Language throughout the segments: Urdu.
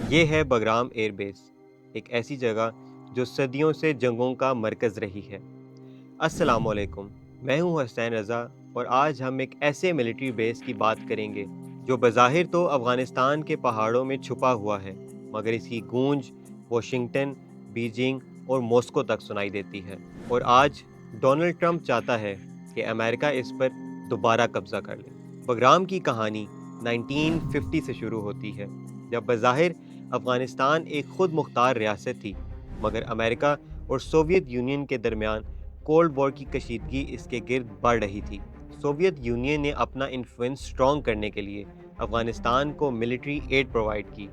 یہ ہے بگرام ایئر بیس، ایک ایسی جگہ جو صدیوں سے جنگوں کا مرکز رہی ہے۔ السلام علیکم، میں ہوں حسین رضا اور آج ہم ایک ایسے ملٹری بیس کی بات کریں گے جو بظاہر تو افغانستان کے پہاڑوں میں چھپا ہوا ہے، مگر اس کی گونج واشنگٹن، بیجنگ اور ماسکو تک سنائی دیتی ہے۔ اور آج ڈونلڈ ٹرمپ چاہتا ہے کہ امریکہ اس پر دوبارہ قبضہ کر لے۔ بگرام کی کہانی 1950 سے شروع ہوتی ہے، جب بظاہر افغانستان ایک خود مختار ریاست تھی، مگر امریکہ اور سوویت یونین کے درمیان کولڈ وار کی کشیدگی اس کے گرد بڑھ رہی تھی۔ سوویت یونین نے اپنا انفلوئنس سٹرونگ کرنے کے لیے افغانستان کو ملٹری ایڈ پرووائڈ کی،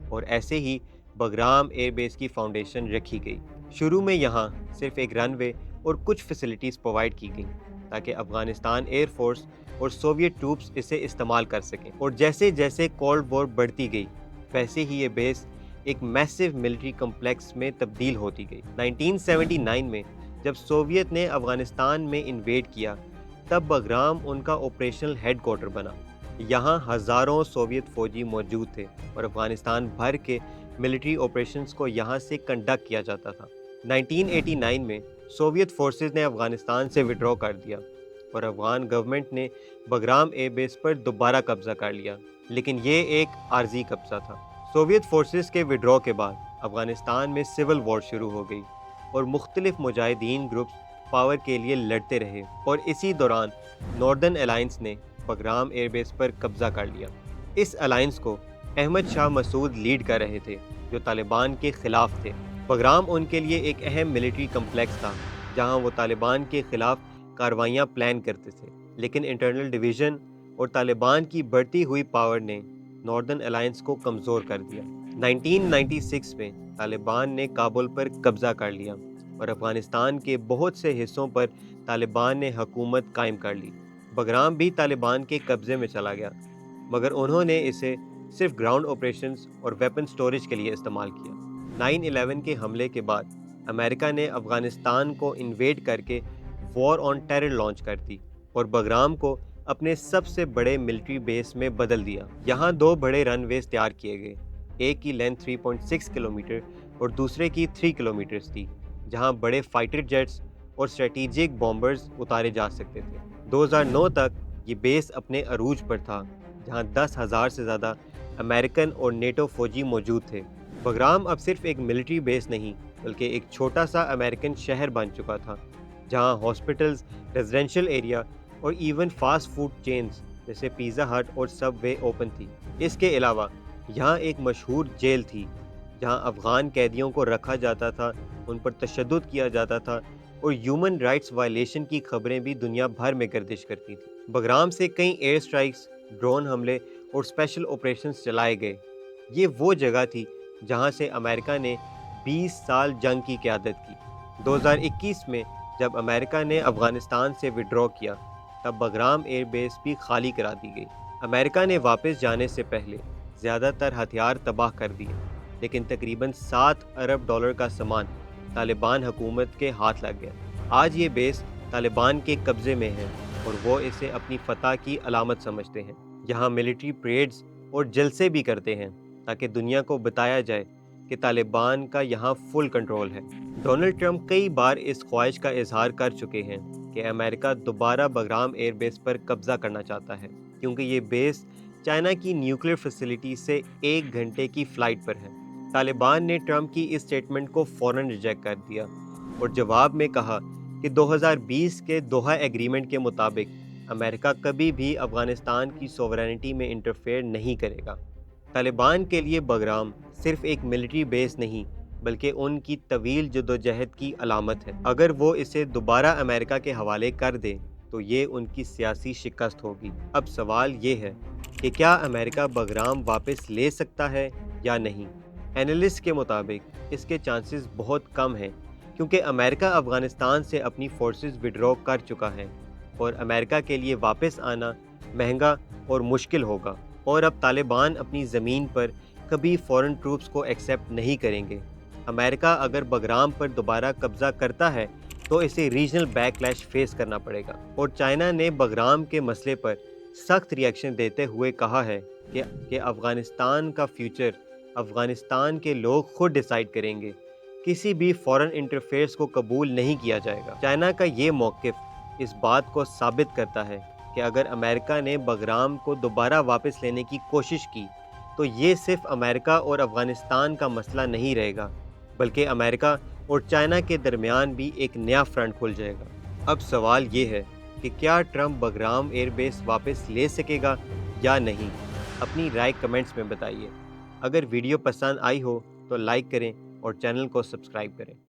اور ایسے ہی بگرام ایئر بیس کی فاؤنڈیشن رکھی گئی۔ شروع میں یہاں صرف ایک رن وے اور کچھ فیسلٹیز پرووائڈ کی گئیں تاکہ افغانستان ایئر فورس اور سوویت ٹروپس اسے استعمال کر سکیں، اور جیسے جیسے کولڈ وار بڑھتی گئی ویسے ہی یہ بیس ایک میسو ملٹری کمپلیکس میں تبدیل ہوتی گئی۔ 1979 میں جب سوویت نے افغانستان میں انویڈ کیا، تب بگرام ان کا آپریشنل ہیڈ کوارٹر بنا۔ یہاں ہزاروں سوویت فوجی موجود تھے اور افغانستان بھر کے ملٹری آپریشنز کو یہاں سے کنڈکٹ کیا جاتا تھا۔ 1989 میں سوویت فورسز نے افغانستان سے وڈرا کر دیا اور افغان گورنمنٹ نے بگرام ایئر بیس پر دوبارہ قبضہ کر لیا، لیکن یہ ایک عارضی قبضہ تھا۔ سوویت فورسز کے وڈرا کے بعد افغانستان میں سول وار شروع ہو گئی اور مختلف مجاہدین گروپس پاور کے لیے لڑتے رہے، اور اسی دوران ناردرن الائنس نے بگرام ایئر بیس پر قبضہ کر لیا۔ اس الائنس کو احمد شاہ مسعود لیڈ کر رہے تھے، جو طالبان کے خلاف تھے۔ بگرام ان کے لیے ایک اہم ملٹری کمپلیکس تھا جہاں وہ طالبان کے خلاف کاروائیاں پلان کرتے تھے، لیکن انٹرنل ڈویژن اور طالبان کی بڑھتی ہوئی پاور نے ناردرن الائنس کو کمزور کر دیا۔ 1996 میں طالبان نے کابل پر قبضہ کر لیا اور افغانستان کے بہت سے حصوں پر طالبان نے حکومت قائم کر لی۔ بگرام بھی طالبان کے قبضے میں چلا گیا، مگر انہوں نے اسے صرف گراؤنڈ آپریشنز اور ویپن سٹوریج کے لیے استعمال کیا۔ 9/11 کے حملے کے بعد امریکہ نے افغانستان کو انویڈ کر کے وار آن ٹیرر لانچ کر دی اور بگرام کو اپنے سب سے بڑے ملٹری بیس میں بدل دیا۔ یہاں دو بڑے رن ویز تیار کیے گئے، ایک کی لینتھ 3.6 کلومیٹر اور دوسرے کی 3 کلومیٹرز تھی، جہاں بڑے فائٹر جیٹس اور اسٹریٹیجک بامبرز اتارے جا سکتے تھے۔ 2009 تک یہ بیس اپنے عروج پر تھا، جہاں 10,000 سے زیادہ امریکن اور نیٹو فوجی موجود تھے۔ بگرام اب صرف ایک ملٹری بیس نہیں بلکہ ایک چھوٹا سا امریکن شہر بن چکا تھا، جہاں ہاسپٹلز، ریزیڈینشل ایریا اور ایون فاسٹ فوڈ چینز جیسے پیزا ہٹ اور سب وے اوپن تھی۔ اس کے علاوہ یہاں ایک مشہور جیل تھی جہاں افغان قیدیوں کو رکھا جاتا تھا، ان پر تشدد کیا جاتا تھا اور ہیومن رائٹس وائلیشن کی خبریں بھی دنیا بھر میں گردش کرتی تھیں۔ بگرام سے کئی ایئر سٹرائکس، ڈرون حملے اور اسپیشل آپریشنز چلائے گئے۔ یہ وہ جگہ تھی جہاں سے امریکہ نے 20 سال جنگ کی قیادت کی۔ 2021 میں جب امریکہ نے افغانستان سے وڈرا کیا، تب بگرام ایئر بیس بھی خالی کرا دی گئی۔ امریکہ نے واپس جانے سے پہلے زیادہ تر ہتھیار تباہ کر دیے، لیکن تقریباً $7 ارب کا سامان طالبان حکومت کے ہاتھ لگ گیا۔ آج یہ بیس طالبان کے قبضے میں ہے اور وہ اسے اپنی فتح کی علامت سمجھتے ہیں۔ یہاں ملٹری پریڈز اور جلسے بھی کرتے ہیں تاکہ دنیا کو بتایا جائے کہ طالبان کا یہاں فل کنٹرول ہے۔ ڈونلڈ ٹرمپ کئی بار اس خواہش کا اظہار کر چکے ہیں کہ امریکہ دوبارہ بگرام ایئر بیس پر قبضہ کرنا چاہتا ہے، کیونکہ یہ بیس چائنا کی نیوکلیر فیسلٹی سے 1 گھنٹے کی فلائٹ پر ہے۔ طالبان نے ٹرمپ کی اس سٹیٹمنٹ کو فوراً ریجیکٹ کر دیا اور جواب میں کہا کہ 2020 کے دوحہ ایگریمنٹ کے مطابق امریکہ کبھی بھی افغانستان کی سوورینٹی میں انٹرفیئر نہیں کرے گا۔ طالبان کے لیے بگرام صرف ایک ملٹری بیس نہیں بلکہ ان کی طویل جدوجہد کی علامت ہے۔ اگر وہ اسے دوبارہ امریکہ کے حوالے کر دے تو یہ ان کی سیاسی شکست ہوگی۔ اب سوال یہ ہے کہ کیا امریکہ بگرام واپس لے سکتا ہے یا نہیں؟ اینالسٹ کے مطابق اس کے چانسز بہت کم ہیں، کیونکہ امریکہ افغانستان سے اپنی فورسز وڈرا کر چکا ہے اور امریکہ کے لیے واپس آنا مہنگا اور مشکل ہوگا، اور اب طالبان اپنی زمین پر کبھی فورن ٹروپس کو ایکسیپٹ نہیں کریں گے۔ امریکہ اگر بگرام پر دوبارہ قبضہ کرتا ہے تو اسے ریجنل بیک لیش فیس کرنا پڑے گا، اور چائنا نے بگرام کے مسئلے پر سخت ری ایکشن دیتے ہوئے کہا ہے کہ افغانستان کا فیوچر افغانستان کے لوگ خود ڈیسائیڈ کریں گے، کسی بھی فورن انٹرفیئرس کو قبول نہیں کیا جائے گا۔ چائنا کا یہ موقف اس بات کو ثابت کرتا ہے کہ اگر امریکہ نے بغرام کو دوبارہ واپس لینے کی کوشش کی تو یہ صرف امریکہ اور افغانستان کا مسئلہ نہیں رہے گا، بلکہ امریکہ اور چائنا کے درمیان بھی ایک نیا فرنٹ کھل جائے گا۔ اب سوال یہ ہے کہ کیا ٹرمپ بغرام ایئر بیس واپس لے سکے گا یا نہیں؟ اپنی رائے کمنٹس میں بتائیے۔ اگر ویڈیو پسند آئی ہو تو لائک کریں اور چینل کو سبسکرائب کریں۔